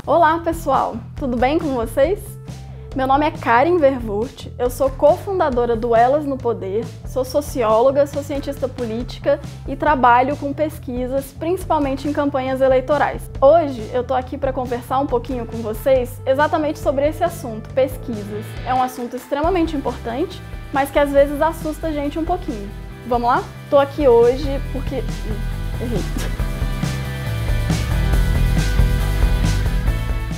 Olá pessoal, tudo bem com vocês? Meu nome é Karen Verwurt, eu sou cofundadora do Elas no Poder, sou socióloga, sou cientista política e trabalho com pesquisas, principalmente em campanhas eleitorais. Hoje eu tô aqui para conversar um pouquinho com vocês exatamente sobre esse assunto, pesquisas. É um assunto extremamente importante, mas que às vezes assusta a gente um pouquinho. Vamos lá? Tô aqui hoje porque... errei.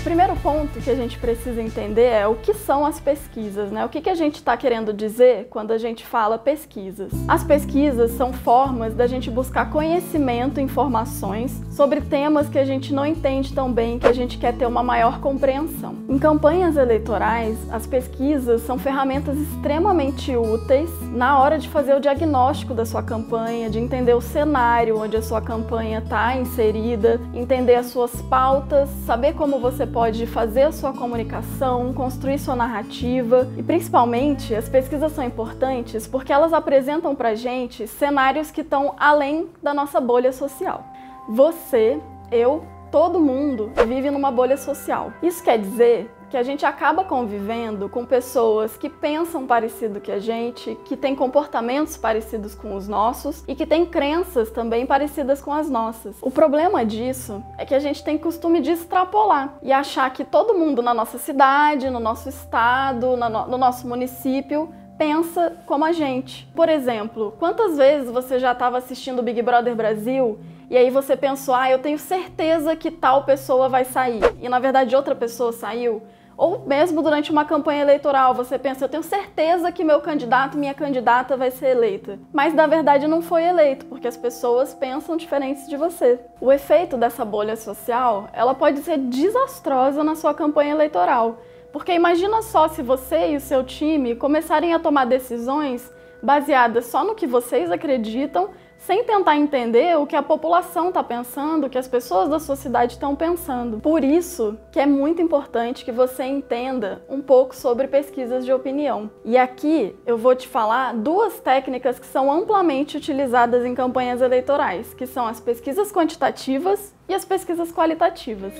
O primeiro ponto que a gente precisa entender é o que são as pesquisas, né? O que a gente está querendo dizer quando a gente fala pesquisas? As pesquisas são formas da gente buscar conhecimento, informações sobre temas que a gente não entende tão bem, que a gente quer ter uma maior compreensão. Em campanhas eleitorais, as pesquisas são ferramentas extremamente úteis na hora de fazer o diagnóstico da sua campanha, de entender o cenário onde a sua campanha está inserida, entender as suas pautas, saber como você pode fazer a sua comunicação, construir sua narrativa e, principalmente, as pesquisas são importantes porque elas apresentam pra gente cenários que estão além da nossa bolha social. Você, eu, todo mundo vive numa bolha social. Isso quer dizer que a gente acaba convivendo com pessoas que pensam parecido que a gente, que têm comportamentos parecidos com os nossos e que têm crenças também parecidas com as nossas. O problema disso é que a gente tem costume de extrapolar e achar que todo mundo na nossa cidade, no nosso estado, no nosso município pensa como a gente. Por exemplo, quantas vezes você já estava assistindo o Big Brother Brasil e aí você pensou, eu tenho certeza que tal pessoa vai sair, e na verdade outra pessoa saiu? Ou mesmo durante uma campanha eleitoral, você pensa, eu tenho certeza que meu candidato, minha candidata vai ser eleita. Mas na verdade não foi eleito, porque as pessoas pensam diferentes de você. O efeito dessa bolha social, ela pode ser desastrosa na sua campanha eleitoral. Porque imagina só se você e o seu time começarem a tomar decisões baseadas só no que vocês acreditam, sem tentar entender o que a população está pensando, o que as pessoas da sua cidade estão pensando. Por isso que é muito importante que você entenda um pouco sobre pesquisas de opinião. E aqui eu vou te falar duas técnicas que são amplamente utilizadas em campanhas eleitorais, que são as pesquisas quantitativas e as pesquisas qualitativas.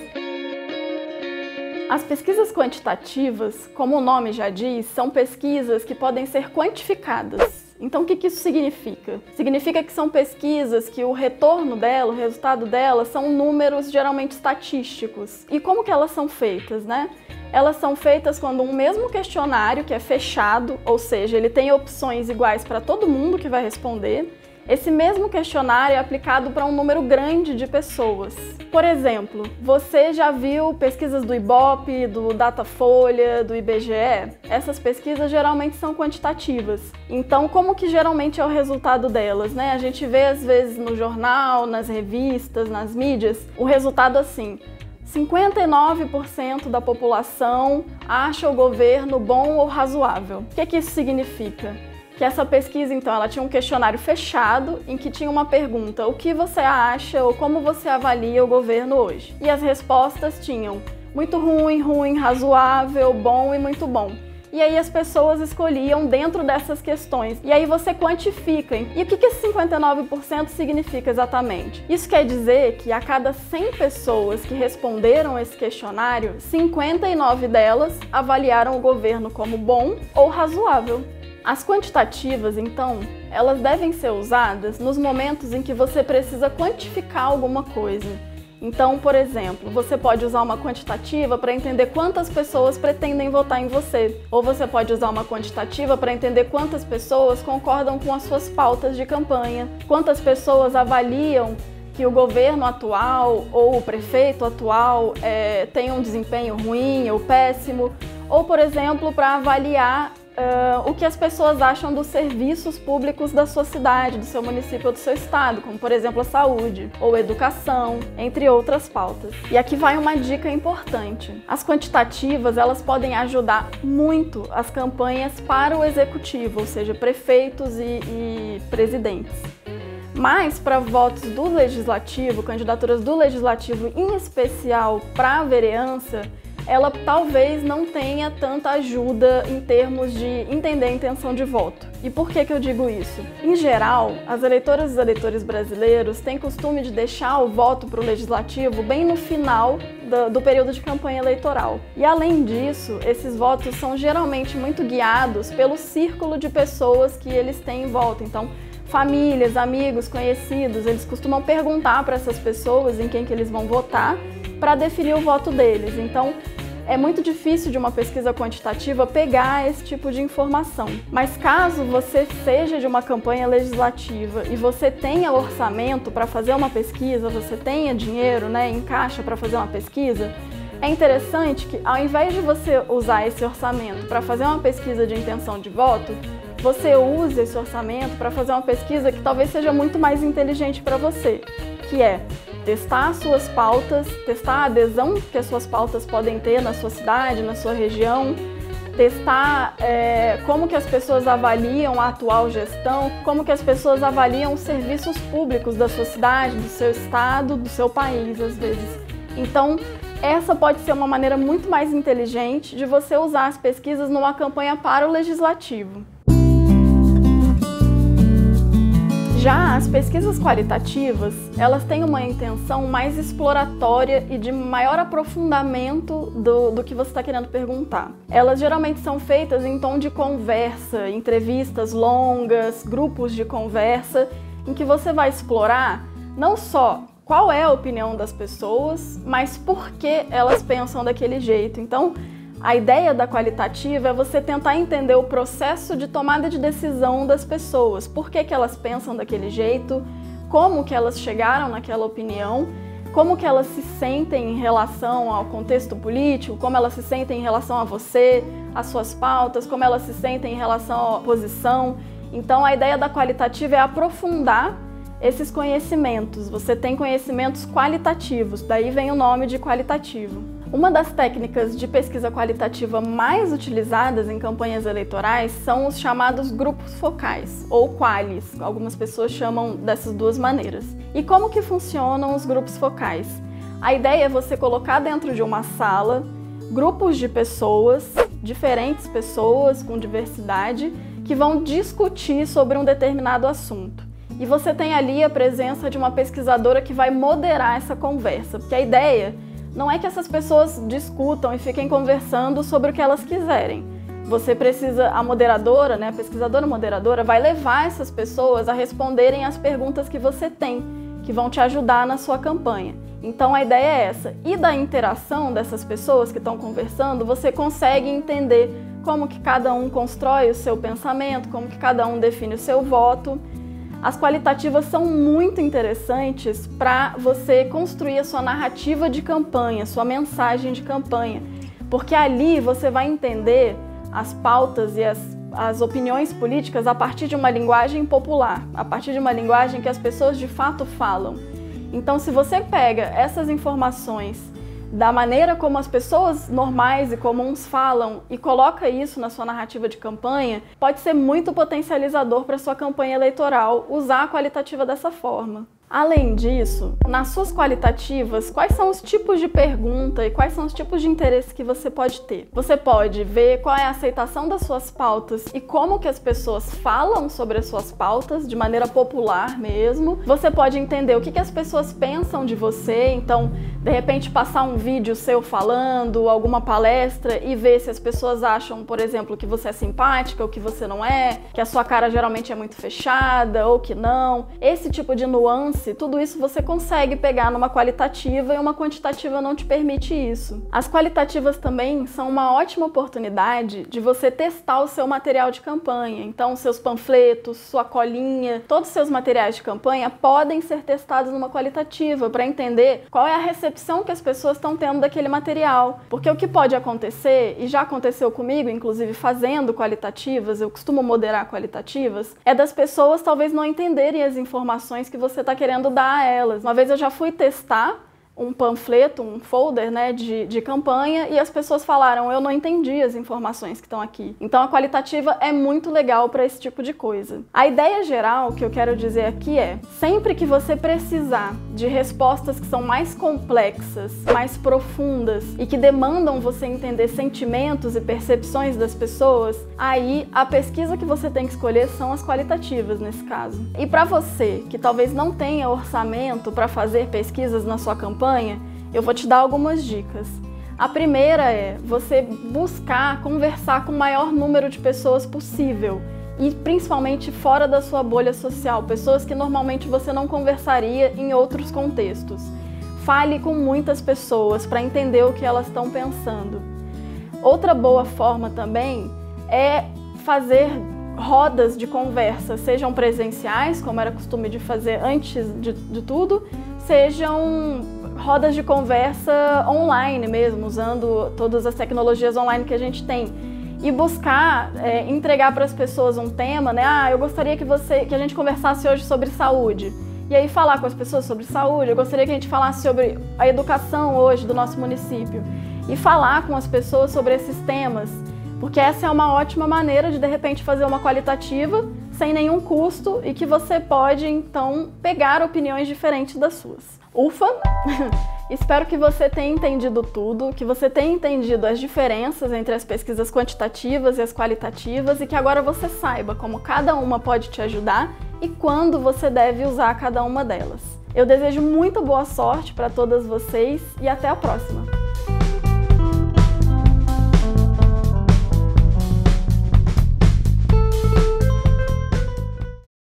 As pesquisas quantitativas, como o nome já diz, são pesquisas que podem ser quantificadas. Então, o que isso significa? Significa que são pesquisas que o retorno dela, o resultado delas, são números geralmente estatísticos. E como que elas são feitas, né? Elas são feitas quando um mesmo questionário, que é fechado, ou seja, ele tem opções iguais para todo mundo que vai responder, esse mesmo questionário é aplicado para um número grande de pessoas. Por exemplo, você já viu pesquisas do Ibope, do Datafolha, do IBGE? Essas pesquisas geralmente são quantitativas. Então, como que geralmente é o resultado delas, né? A gente vê às vezes no jornal, nas revistas, nas mídias, o resultado assim: 59% da população acha o governo bom ou razoável. O que isso significa? Que essa pesquisa, então, ela tinha um questionário fechado em que tinha uma pergunta: o que você acha ou como você avalia o governo hoje? E as respostas tinham muito ruim, ruim, razoável, bom e muito bom. E aí as pessoas escolhiam dentro dessas questões. E aí você quantifica. E o que esse 59% significa exatamente? Isso quer dizer que a cada 100 pessoas que responderam esse questionário, 59 delas avaliaram o governo como bom ou razoável. As quantitativas, então, elas devem ser usadas nos momentos em que você precisa quantificar alguma coisa. Então, por exemplo, você pode usar uma quantitativa para entender quantas pessoas pretendem votar em você. Ou você pode usar uma quantitativa para entender quantas pessoas concordam com as suas pautas de campanha, quantas pessoas avaliam que o governo atual ou o prefeito atual tem um desempenho ruim ou péssimo. Ou, por exemplo, para avaliar o que as pessoas acham dos serviços públicos da sua cidade, do seu município ou do seu estado, como por exemplo a saúde ou educação, entre outras pautas. E aqui vai uma dica importante. As quantitativas, elas podem ajudar muito as campanhas para o executivo, ou seja, prefeitos e presidentes. Mas para votos do legislativo, candidaturas do legislativo, em especial para a vereança, ela talvez não tenha tanta ajuda em termos de entender a intenção de voto. E por que eu digo isso? Em geral, as eleitoras e os eleitores brasileiros têm costume de deixar o voto para o legislativo bem no final do período de campanha eleitoral. E além disso, esses votos são geralmente muito guiados pelo círculo de pessoas que eles têm em volta. Então, famílias, amigos, conhecidos, eles costumam perguntar para essas pessoas em quem que eles vão votar para definir o voto deles. Então, é muito difícil de uma pesquisa quantitativa pegar esse tipo de informação. Mas caso você seja de uma campanha legislativa e você tenha orçamento para fazer uma pesquisa, você tenha dinheiro, em caixa para fazer uma pesquisa, é interessante que ao invés de você usar esse orçamento para fazer uma pesquisa de intenção de voto, você use esse orçamento para fazer uma pesquisa que talvez seja muito mais inteligente para você, que é testar as suas pautas, testar a adesão que as suas pautas podem ter na sua cidade, na sua região, testar como que as pessoas avaliam a atual gestão, como que as pessoas avaliam os serviços públicos da sua cidade, do seu estado, do seu país, às vezes. Então, essa pode ser uma maneira muito mais inteligente de você usar as pesquisas numa campanha para o legislativo. Já as pesquisas qualitativas, elas têm uma intenção mais exploratória e de maior aprofundamento do que você está querendo perguntar. Elas geralmente são feitas em tom de conversa, entrevistas longas, grupos de conversa, em que você vai explorar não só qual é a opinião das pessoas, mas por que elas pensam daquele jeito. Então, a ideia da qualitativa é você tentar entender o processo de tomada de decisão das pessoas, por que elas pensam daquele jeito, como que elas chegaram naquela opinião, como que elas se sentem em relação ao contexto político, como elas se sentem em relação a você, às suas pautas, como elas se sentem em relação à posição. Então a ideia da qualitativa é aprofundar esses conhecimentos. Você tem conhecimentos qualitativos, daí vem o nome de qualitativo. Uma das técnicas de pesquisa qualitativa mais utilizadas em campanhas eleitorais são os chamados grupos focais, ou qualis. Algumas pessoas chamam dessas duas maneiras. E como que funcionam os grupos focais? A ideia é você colocar dentro de uma sala grupos de pessoas, diferentes pessoas com diversidade, que vão discutir sobre um determinado assunto. E você tem ali a presença de uma pesquisadora que vai moderar essa conversa, porque a ideia não é que essas pessoas discutam e fiquem conversando sobre o que elas quiserem. Você precisa, a moderadora, a pesquisadora moderadora, vai levar essas pessoas a responderem as perguntas que você tem, que vão te ajudar na sua campanha. Então a ideia é essa. E da interação dessas pessoas que estão conversando, você consegue entender como que cada um constrói o seu pensamento, como que cada um define o seu voto. As qualitativas são muito interessantes para você construir a sua narrativa de campanha, sua mensagem de campanha, porque ali você vai entender as pautas e as opiniões políticas a partir de uma linguagem popular, a partir de uma linguagem que as pessoas de fato falam. Então, se você pega essas informações da maneira como as pessoas normais e comuns falam e coloca isso na sua narrativa de campanha, pode ser muito potencializador para a sua campanha eleitoral usar a qualitativa dessa forma. Além disso, nas suas qualitativas, quais são os tipos de pergunta e quais são os tipos de interesse que você pode ter? Você pode ver qual é a aceitação das suas pautas e como que as pessoas falam sobre as suas pautas, de maneira popular mesmo. Você pode entender o que as pessoas pensam de você, então, de repente, passar um vídeo seu falando, alguma palestra e ver se as pessoas acham, por exemplo, que você é simpática ou que você não é, que a sua cara geralmente é muito fechada ou que não. Esse tipo de nuance, tudo isso você consegue pegar numa qualitativa e uma quantitativa não te permite isso. As qualitativas também são uma ótima oportunidade de você testar o seu material de campanha. Então, seus panfletos, sua colinha, todos os seus materiais de campanha podem ser testados numa qualitativa para entender qual é a recepção que as pessoas estão tendo daquele material. Porque o que pode acontecer, e já aconteceu comigo, inclusive fazendo qualitativas, eu costumo moderar qualitativas, é das pessoas talvez não entenderem as informações que você está querendo dar a elas. Uma vez eu já fui testar um panfleto, um folder de campanha e as pessoas falaram, eu não entendi as informações que estão aqui. Então a qualitativa é muito legal para esse tipo de coisa. A ideia geral que eu quero dizer aqui é, sempre que você precisar de respostas que são mais complexas, mais profundas e que demandam você entender sentimentos e percepções das pessoas, aí a pesquisa que você tem que escolher são as qualitativas nesse caso. E para você que talvez não tenha orçamento para fazer pesquisas na sua campanha, eu vou te dar algumas dicas. A primeira é você buscar conversar com o maior número de pessoas possível e principalmente fora da sua bolha social, pessoas que normalmente você não conversaria em outros contextos. Fale com muitas pessoas para entender o que elas estão pensando. Outra boa forma também é fazer rodas de conversa, sejam presenciais, como era costume de fazer antes de tudo, sejam rodas de conversa online mesmo, usando todas as tecnologias online que a gente tem. E buscar entregar para as pessoas um tema, né? Eu gostaria que a gente conversasse hoje sobre saúde. E aí falar com as pessoas sobre saúde, eu gostaria que a gente falasse sobre a educação hoje do nosso município. E falar com as pessoas sobre esses temas, porque essa é uma ótima maneira de repente, fazer uma qualitativa sem nenhum custo e que você pode, então, pegar opiniões diferentes das suas. Ufa! Espero que você tenha entendido tudo, que você tenha entendido as diferenças entre as pesquisas quantitativas e as qualitativas e que agora você saiba como cada uma pode te ajudar e quando você deve usar cada uma delas. Eu desejo muita boa sorte para todas vocês e até a próxima!